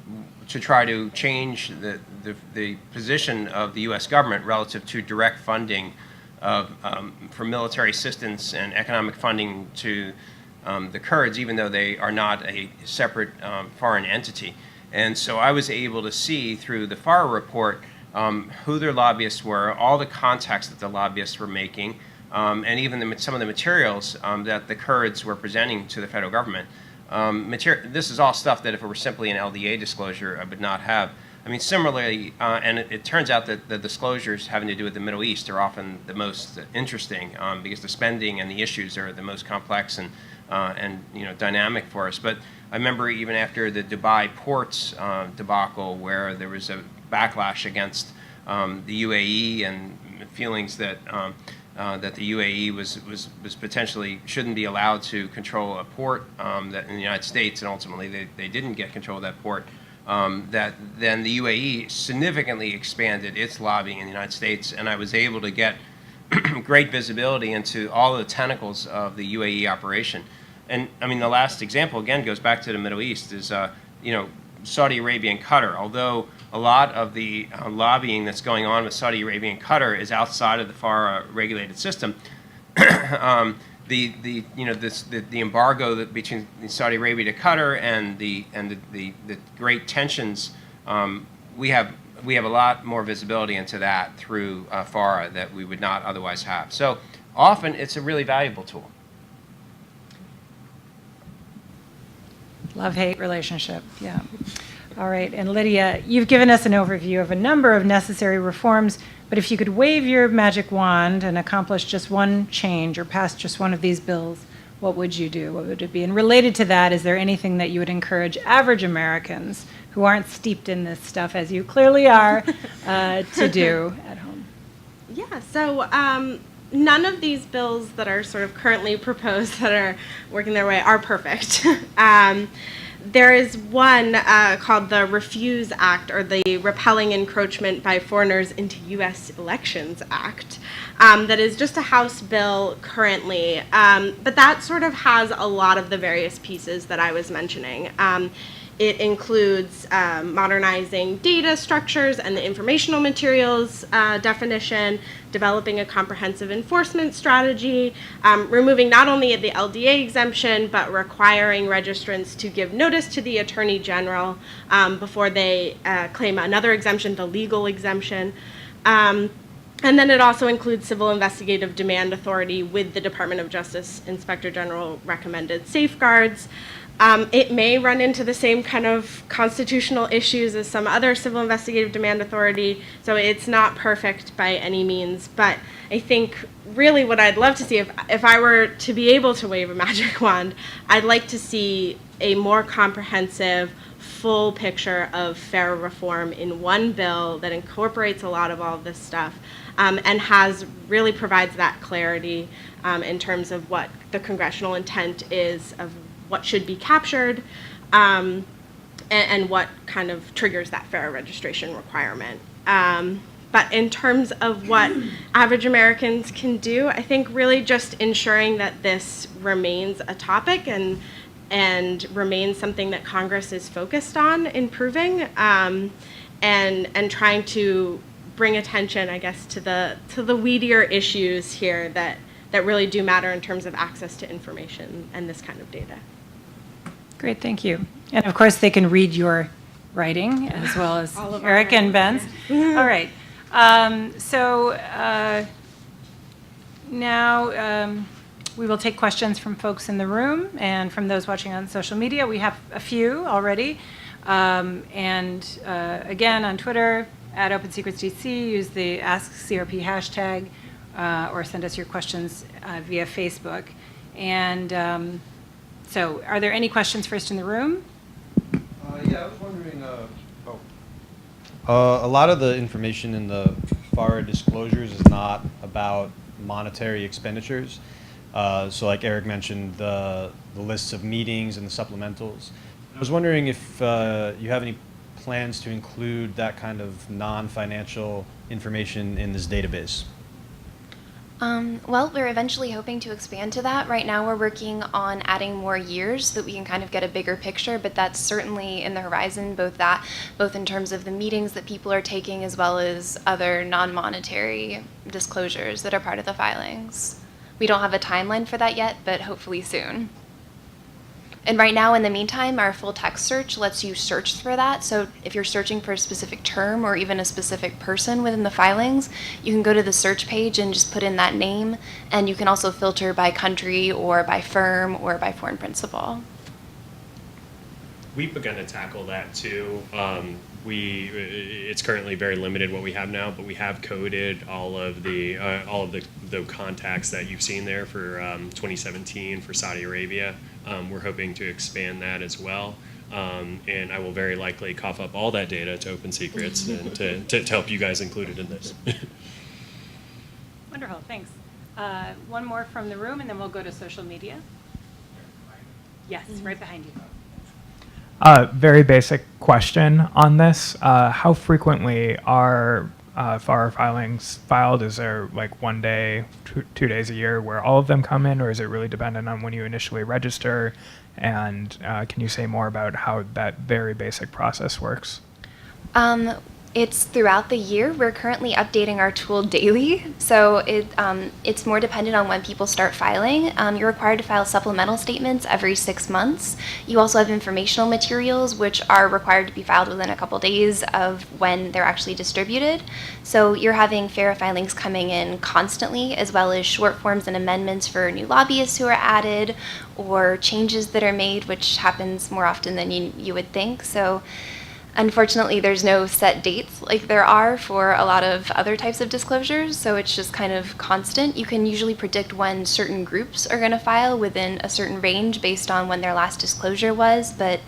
to try to change the position of the U.S. government relative to direct funding for military assistance and economic funding to the Kurds, even though they are not a separate foreign entity. And so I was able to see through the FARA report who their lobbyists were, all the contacts that the lobbyists were making, and even some of the materials that the Kurds were presenting to the federal government. This is all stuff that if it were simply an LDA disclosure, I would not have. I mean, similarly, and it turns out that the disclosures having to do with the Middle East are often the most interesting because the spending and the issues are the most complex and dynamic for us. But I remember even after the Dubai ports debacle, where there was a backlash against the UAE and feelings that that the UAE was potentially shouldn't be allowed to control a port that in the United States, and ultimately they didn't get control of that port. That then the UAE significantly expanded its lobbying in the United States, and I was able to get great visibility into all the tentacles of the UAE operation. And I mean, the last example again goes back to the Middle East. Is Saudi Arabia and Qatar. Although a lot of the lobbying that's going on with Saudi Arabia and Qatar is outside of the FARA regulated system, the embargo between Saudi Arabia to Qatar and the great tensions, we have a lot more visibility into that through FARA that we would not otherwise have. So often it's a really valuable tool. Love-hate relationship, yeah. All right, and Lydia, you've given us an overview of a number of necessary reforms, but if you could wave your magic wand and accomplish just one change or pass just one of these bills, what would you do? What would it be? And related to that, is there anything that you would encourage average Americans who aren't steeped in this stuff, as you clearly are, to do at home? Yeah, so none of these bills that are sort of currently proposed that are working their way are perfect. There is one called the Refuse Act, or the Repelling Encroachment by Foreigners into U.S. Elections Act, that is just a House bill currently, but that sort of has a lot of the various pieces that I was mentioning. It includes modernizing data structures and the informational materials definition, developing a comprehensive enforcement strategy, removing not only the LDA exemption, but requiring registrants to give notice to the Attorney General before they claim another exemption, the legal exemption. And then it also includes civil investigative demand authority with the Department of Justice Inspector General recommended safeguards. It may run into the same kind of constitutional issues as some other civil investigative demand authority, so it's not perfect by any means. But I think really what I'd love to see, if I were to be able to wave a magic wand, I'd like to see a more comprehensive, full picture of FARA reform in one bill that incorporates a lot of all of this stuff, and really provides that clarity in terms of what the congressional intent is of what should be captured, and what kind of triggers that FARA registration requirement. But in terms of what average Americans can do, I think really just ensuring that this remains a topic and remains something that Congress is focused on improving, and trying to bring attention, I guess, to the weedier issues here that really do matter in terms of access to information and this kind of data. Great, thank you. And of course, they can read your writing as well as Eric and Ben's. All right. Now we will take questions from folks in the room and from those watching on social media. We have a few already. Again, on Twitter, at OpenSecretsDC, use the AskCRP hashtag, or send us your questions via Facebook. And so are there any questions first in the room? Yeah, I was wondering, a lot of the information in the FARA disclosures is not about monetary expenditures. So like Eric mentioned, the lists of meetings and the supplementals. I was wondering if you have any plans to include that kind of non-financial information in this database. Well, we're eventually hoping to expand to that. Right now we're working on adding more years so that we can kind of get a bigger picture, but that's certainly in the horizon, both in terms of the meetings that people are taking as well as other non-monetary disclosures that are part of the filings. We don't have a timeline for that yet, but hopefully soon. And right now, in the meantime, our full text search lets you search for that. So if you're searching for a specific term or even a specific person within the filings, you can go to the search page and just put in that name. And you can also filter by country or by firm or by foreign principal. We've begun to tackle that too. It's currently very limited what we have now, but we have coded all of the contacts that you've seen there for 2017 for Saudi Arabia. We're hoping to expand that as well, and I will very likely cough up all that data to OpenSecrets and to help you guys include it in this. Wonderful, thanks. One more from the room, and then we'll go to social media. Yes, right behind you. Very basic question on this. How frequently are FAR filings filed? Is there like 1 day, 2 days a year where all of them come in, or is it really dependent on when you initially register? And can you say more about how that very basic process works? It's throughout the year. We're currently updating our tool daily, so it's more dependent on when people start filing. You're required to file supplemental statements every 6 months. You also have informational materials, which are required to be filed within a couple days of when they're actually distributed. So you're having FARA filings coming in constantly, as well as short forms and amendments for new lobbyists who are added, or changes that are made, which happens more often than you would think. So unfortunately, there's no set dates like there are for a lot of other types of disclosures, so it's just kind of constant. You can usually predict when certain groups are going to file within a certain range based on when their last disclosure was, but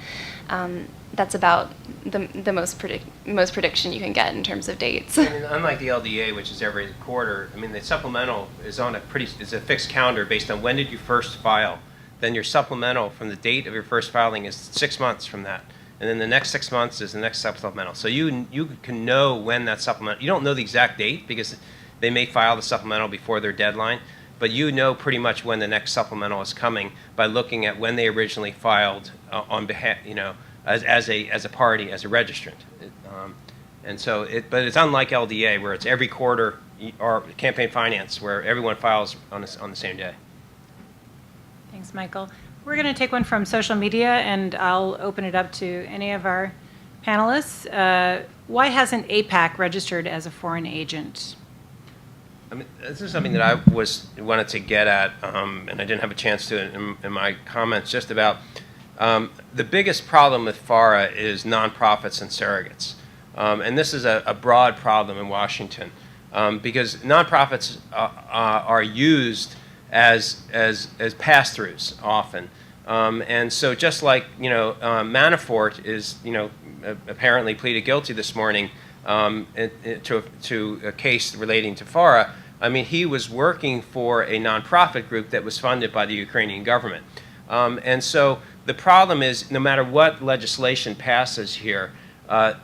that's about the most prediction you can get in terms of dates. I mean, unlike the LDA, which is every quarter, I mean, the supplemental is on it's a fixed calendar based on when did you first file. Then your supplemental from the date of your first filing is 6 months from that. And then the next 6 months is the next supplemental. So you can know when that supplemental, you don't know the exact date because they may file the supplemental before their deadline, but you know pretty much when the next supplemental is coming by looking at when they originally filed on behalf, as a party, as a registrant. And so, but it's unlike LDA where it's every quarter, or campaign finance where everyone files on the same day. Thanks, Michael. We're going to take one from social media, and I'll open it up to any of our panelists. Why hasn't APAC registered as a foreign agent? I mean, this is something that I wanted to get at, and I didn't have a chance to in my comments, just about the biggest problem with FARA is nonprofits and surrogates. And this is a broad problem in Washington because nonprofits are used as pass-throughs often And so just like, Manafort is, apparently pleaded guilty this morning to a case relating to FARA, I mean, he was working for a nonprofit group that was funded by the Ukrainian government. And so the problem is, no matter what legislation passes here,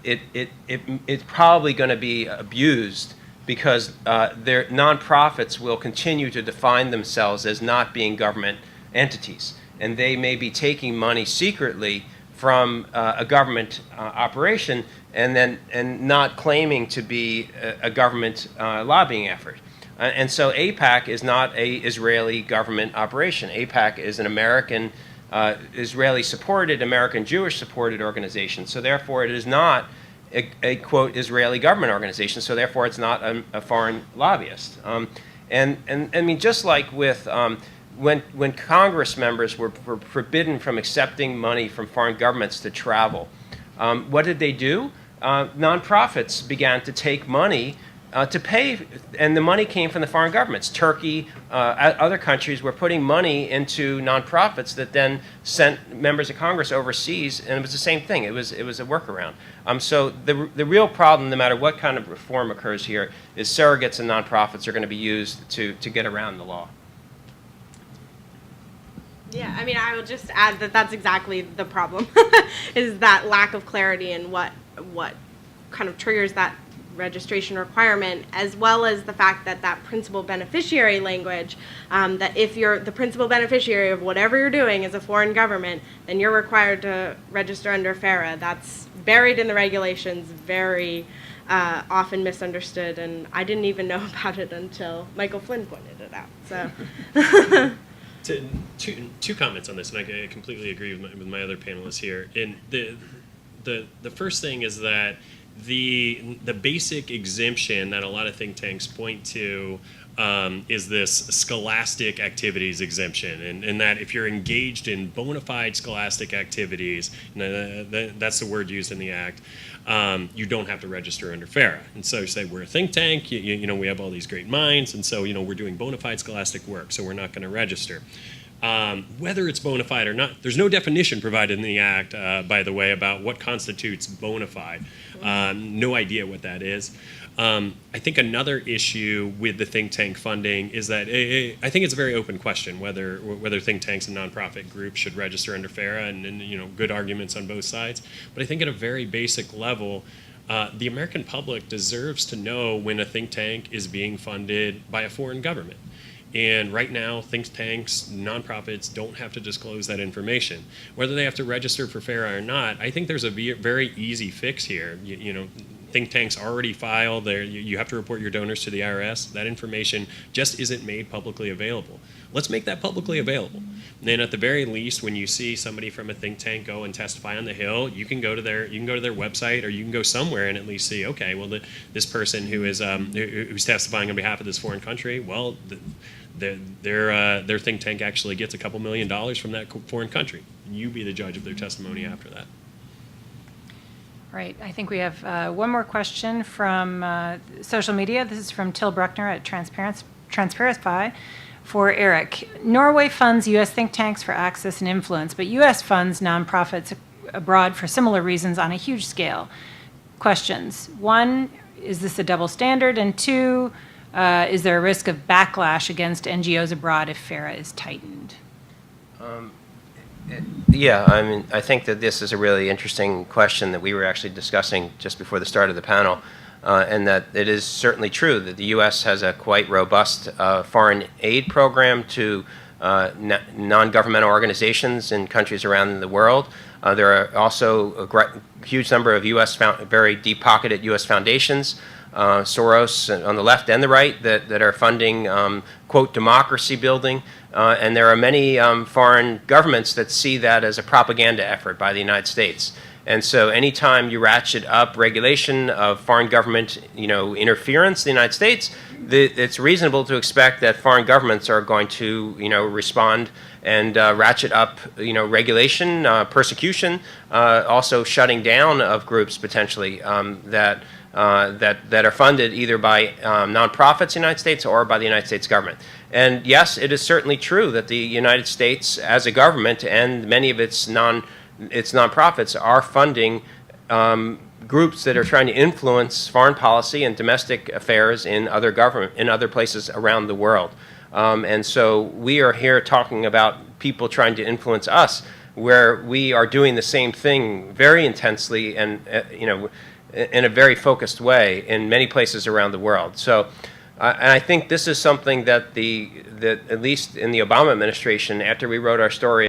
it's probably going to be abused because their nonprofits will continue to define themselves as not being government entities. And they may be taking money secretly from a government operation and not claiming to be a government lobbying effort. And so AIPAC is not a Israeli government operation. AIPAC is an American, Israeli-supported, American Jewish-supported organization. So therefore, it is not a quote Israeli government organization. So therefore, it's not a foreign lobbyist. And I mean, just like with when Congress members were forbidden from accepting money from foreign governments to travel, what did they do? Nonprofits began to take money to pay, and the money came from the foreign governments. Turkey, other countries were putting money into nonprofits that then sent members of Congress overseas, and it was the same thing. It was a workaround. So the real problem, no matter what kind of reform occurs here, is surrogates and nonprofits are going to be used to get around the law. Yeah, I mean, I will just add that that's exactly the problem, is that lack of clarity in what kind of triggers that registration requirement, as well as the fact that that principal beneficiary language, that if you're the principal beneficiary of whatever you're doing as a foreign government, then you're required to register under FARA. That's buried in the regulations, very often misunderstood, and I didn't even know about it until Michael Flynn pointed it out. So. Two comments on this, and I completely agree with my other panelists here. And the first thing is that the basic exemption that a lot of think tanks point to is this scholastic activities exemption, and that if you're engaged in bona fide scholastic activities, that's the word used in the Act, you don't have to register under FARA. And so you say, we're a think tank, we have all these great minds, and so we're doing bona fide scholastic work, so we're not going to register. Whether it's bona fide or not, there's no definition provided in the Act, by the way, about what constitutes bona fide. No idea what that is. I think another issue with the think tank funding is that I think it's a very open question whether think tanks and nonprofit groups should register under FARA, and good arguments on both sides. But I think at a very basic level, the American public deserves to know when a think tank is being funded by a foreign government. And right now, think tanks, nonprofits don't have to disclose that information. Whether they have to register for FARA or not, I think there's a very easy fix here. Think tanks already file you have to report your donors to the IRS. That information just isn't made publicly available. Let's make that publicly available. And then at the very least, when you see somebody from a think tank go and testify on the Hill, you can go to their website, or you can go somewhere and at least see, okay, well, this person who's testifying on behalf of this foreign country, well, their think tank actually gets a couple $1 million from that foreign country. You be the judge of their testimony after that. Right. I think we have one more question from social media. This is from Till Bruckner at Transparency for Eric. Norway funds U.S. think tanks for access and influence, but U.S. funds nonprofits abroad for similar reasons on a huge scale. Questions. One, is this a double standard? And two, is there a risk of backlash against NGOs abroad if FARA is tightened? Yeah, I mean, I think that this is a really interesting question that we were actually discussing just before the start of the panel, and that it is certainly true that the U.S. has a quite robust foreign aid program to non-governmental organizations in countries around the world. There are also a huge number of very deep-pocketed U.S. foundations, Soros on the left and the right, that are funding, quote, democracy building. And there are many foreign governments that see that as a propaganda effort by the United States. And so anytime you ratchet up regulation of foreign government, interference in the United States, it's reasonable to expect that foreign governments are going to, respond and ratchet up, regulation, persecution, also shutting down of groups potentially that that are funded either by nonprofits in the United States or by the United States government. And yes, it is certainly true that the United States as a government and many of its nonprofits are funding groups that are trying to influence foreign policy and domestic affairs in other places around the world. And so we are here talking about people trying to influence us, where we are doing the same thing very intensely and in a very focused way in many places around the world. So, and I think this is something that at least in the Obama administration, after we wrote our story